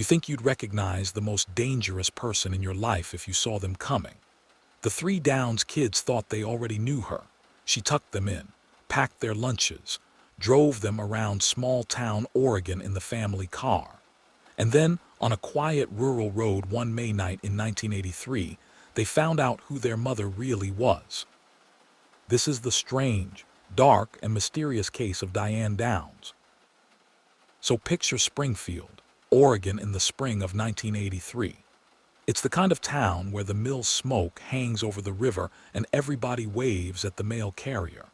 You think you'd recognize the most dangerous person in your life if you saw them coming. The three Downs kids thought they already knew her. She tucked them in, packed their lunches, drove them around small-town Oregon in the family car. And then, on a quiet rural road one May night in 1983, they found out who their mother really was. This is the strange, dark, and mysterious case of Diane Downs. So picture Springfield, Oregon in the spring of 1983. It's the kind of town where the mill's smoke hangs over the river and everybody waves at the mail carrier.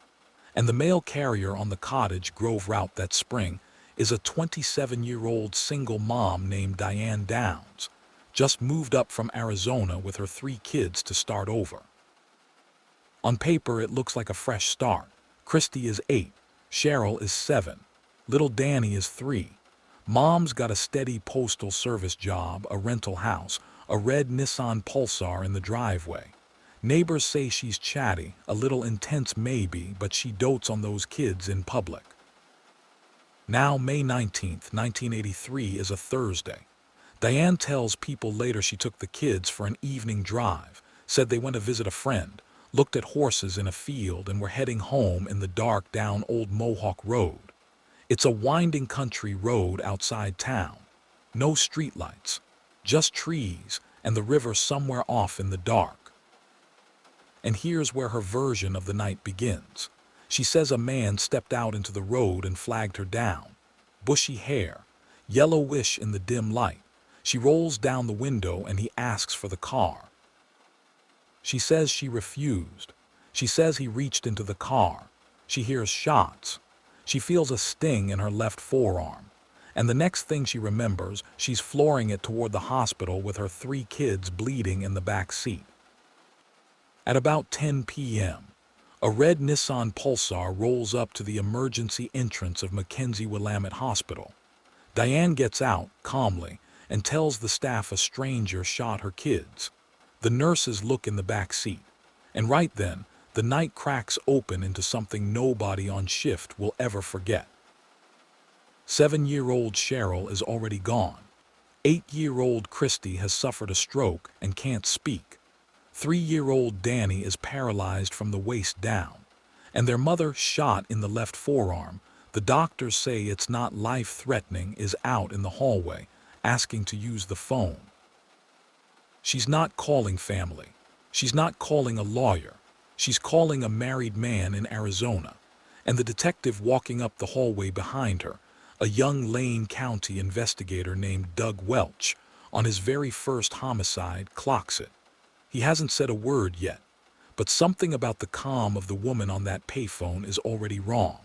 And the mail carrier on the Cottage Grove route that spring is a 27-year-old single mom named Diane Downs, just moved up from Arizona with her 3 kids to start over. On paper, it looks like a fresh start. Christy is 8, Cheryl is 7, little Danny is 3. Mom's got a steady postal service job, a rental house, a red Nissan Pulsar in the driveway. Neighbors say she's chatty, a little intense maybe, but she dotes on those kids in public. Now, May 19th, 1983 is a Thursday. Diane tells people later she took the kids for an evening drive, said they went to visit a friend, looked at horses in a field, and were heading home in the dark down Old Mohawk Road. It's a winding country road outside town. No streetlights, just trees and the river somewhere off in the dark. And here's where her version of the night begins. She says a man stepped out into the road and flagged her down. Bushy hair, yellowish in the dim light. She rolls down the window and he asks for the car. She says she refused. She says he reached into the car. She hears shots. She feels a sting in her left forearm. And the next thing she remembers, she's flooring it toward the hospital with her 3 kids bleeding in the back seat. At about 10 p.m., a red Nissan Pulsar rolls up to the emergency entrance of Mackenzie-Willamette Hospital. Diane gets out, calmly, and tells the staff a stranger shot her kids. The nurses look in the back seat, and right then, the night cracks open into something nobody on shift will ever forget. 7-year-old Cheryl is already gone. 8-year-old Christy has suffered a stroke and can't speak. 3-year-old Danny is paralyzed from the waist down, and their mother, shot in the left forearm, the doctors say it's not life-threatening, is out in the hallway, asking to use the phone. She's not calling family. She's not calling a lawyer. She's calling a married man in Arizona, and the detective walking up the hallway behind her, a young Lane County investigator named Doug Welch, on his very first homicide, clocks it. He hasn't said a word yet, but something about the calm of the woman on that payphone is already wrong.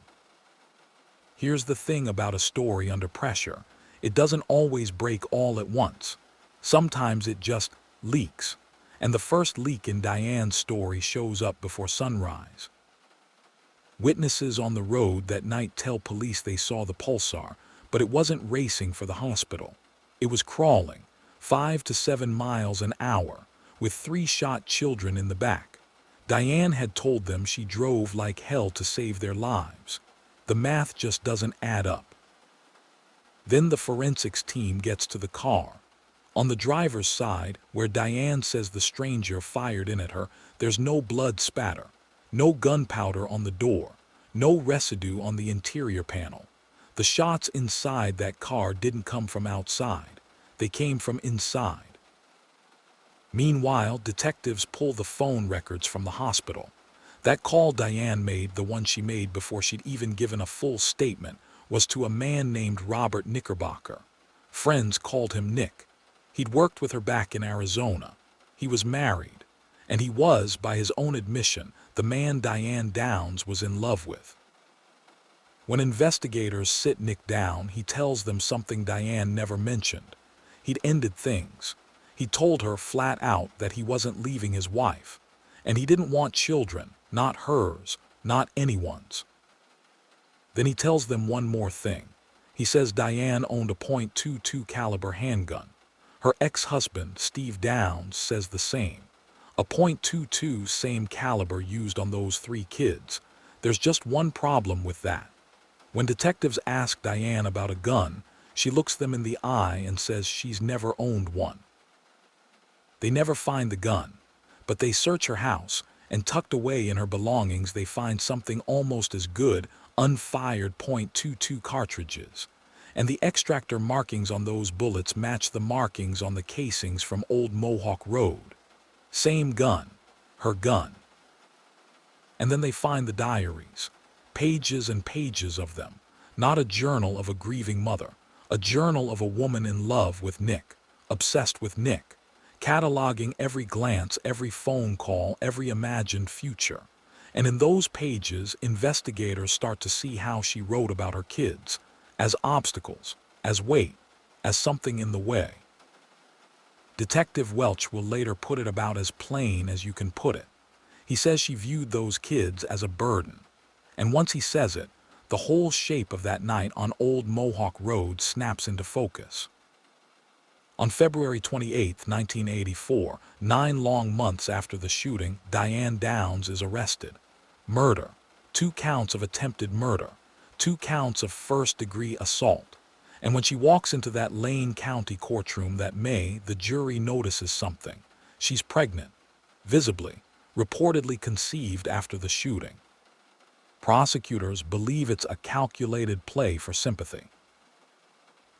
Here's the thing about a story under pressure. It doesn't always break all at once. Sometimes it just leaks. And the first leak in Diane's story shows up before sunrise. Witnesses on the road that night tell police they saw the Pulsar, but it wasn't racing for the hospital. It was crawling, 5 to 7 miles an hour, with 3 shot children in the back. Diane had told them she drove like hell to save their lives. The math just doesn't add up. Then the forensics team gets to the car. On the driver's side, where Diane says the stranger fired in at her, there's no blood spatter, no gunpowder on the door, no residue on the interior panel. The shots inside that car didn't come from outside. They came from inside. Meanwhile, detectives pull the phone records from the hospital. That call Diane made, the one she made before she'd even given a full statement, was to a man named Robert Knickerbocker. Friends called him Nick. He'd worked with her back in Arizona. He was married, and he was, by his own admission, the man Diane Downs was in love with. When investigators sit Nick down, he tells them something Diane never mentioned. He'd ended things. He told her flat out that he wasn't leaving his wife, and he didn't want children, not hers, not anyone's. Then he tells them one more thing. He says Diane owned a .22 caliber handgun. Her ex-husband, Steve Downs, says the same. A .22 same caliber used on those 3 kids. There's just one problem with that. When detectives ask Diane about a gun, She looks them in the eye and says she's never owned one. They never find the gun, but they search her house, and tucked away in her belongings they find something almost as good, unfired .22 cartridges. And the extractor markings on those bullets match the markings on the casings from Old Mohawk Road. Same gun, her gun. And then they find the diaries, pages and pages of them, not a journal of a grieving mother, a journal of a woman in love with Nick, obsessed with Nick, cataloging every glance, every phone call, every imagined future. And in those pages, investigators start to see how she wrote about her kids, as obstacles, as weight, as something in the way. Detective Welch will later put it about as plain as you can put it. He says she viewed those kids as a burden. And once he says it, the whole shape of that night on Old Mohawk Road snaps into focus. On February 28, 1984, 9 long months after the shooting, Diane Downs is arrested. Murder, 2 counts of attempted murder, 2 counts of first-degree assault. And when she walks into that Lane County courtroom that May, the jury notices something. She's pregnant, visibly, reportedly conceived after the shooting. Prosecutors believe it's a calculated play for sympathy.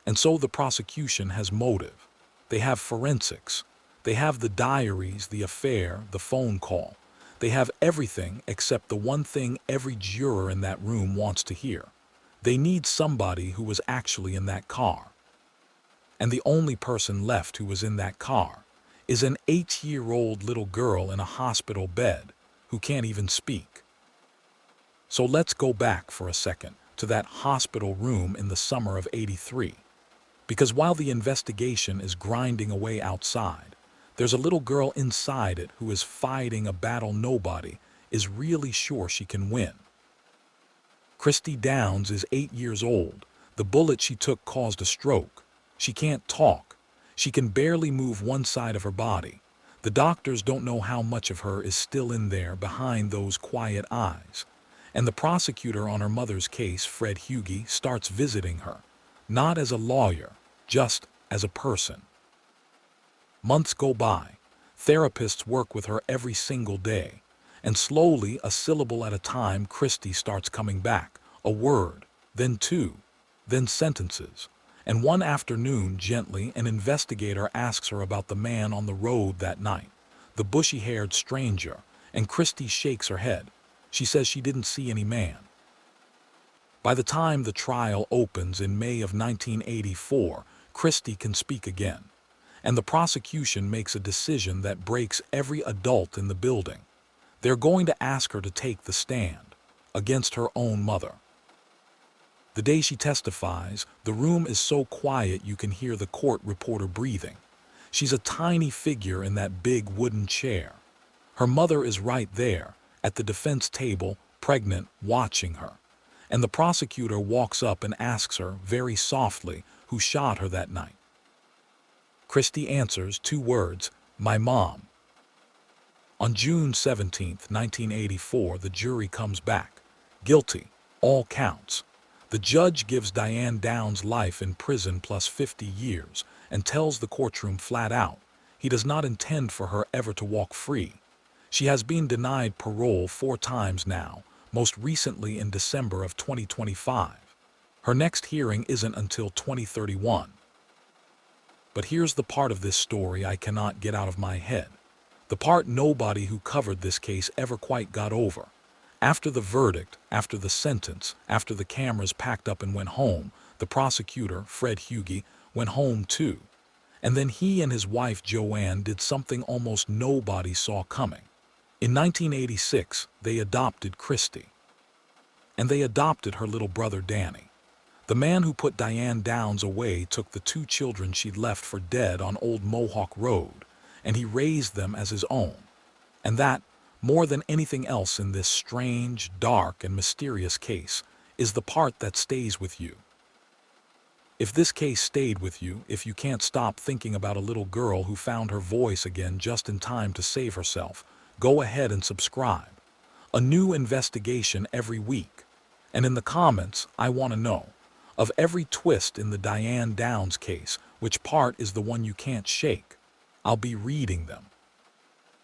And so the prosecution has motive. They have forensics. They have the diaries, the affair, the phone call. They have everything except the one thing every juror in that room wants to hear. They need somebody who was actually in that car. And the only person left who was in that car is an 8-year-old little girl in a hospital bed who can't even speak. So let's go back for a second to that hospital room in the summer of '83. Because while the investigation is grinding away outside, there's a little girl inside it who is fighting a battle nobody is really sure she can win. Christy Downs is 8 years old. The bullet she took caused a stroke. She can't talk. She can barely move one side of her body. The doctors don't know how much of her is still in there behind those quiet eyes. And the prosecutor on her mother's case, Fred Hughey, starts visiting her. Not as a lawyer, just as a person. Months go by. Therapists work with her every single day. And slowly, a syllable at a time, Christy starts coming back. A word, then 2, then sentences. And one afternoon, gently, an investigator asks her about the man on the road that night, the bushy-haired stranger, and Christy shakes her head. She says she didn't see any man. By the time the trial opens in May of 1984, Christy can speak again, and the prosecution makes a decision that breaks every adult in the building. They're going to ask her to take the stand against her own mother. The day she testifies, the room is so quiet you can hear the court reporter breathing. She's a tiny figure in that big wooden chair. Her mother is right there, at the defense table, pregnant, watching her. And the prosecutor walks up and asks her, very softly, who shot her that night. Christy answers 2 words, "My mom." On June 17, 1984, the jury comes back. Guilty, all counts. The judge gives Diane Downs life in prison plus 50 years and tells the courtroom flat out, he does not intend for her ever to walk free. She has been denied parole 4 times now, most recently in December of 2025. Her next hearing isn't until 2031. But here's the part of this story I cannot get out of my head. The part nobody who covered this case ever quite got over. After the verdict, after the sentence, after the cameras packed up and went home, the prosecutor, Fred Hughey, went home too. And then he and his wife Joanne did something almost nobody saw coming. In 1986, they adopted Christy. And they adopted her little brother Danny. The man who put Diane Downs away took the 2 children she'd left for dead on Old Mohawk Road, and he raised them as his own. And that, more than anything else in this strange, dark, and mysterious case, is the part that stays with you. If this case stayed with you, if you can't stop thinking about a little girl who found her voice again just in time to save herself, go ahead and subscribe. A new investigation every week. And in the comments, I want to know, of every twist in the Diane Downs case, which part is the one you can't shake. I'll be reading them,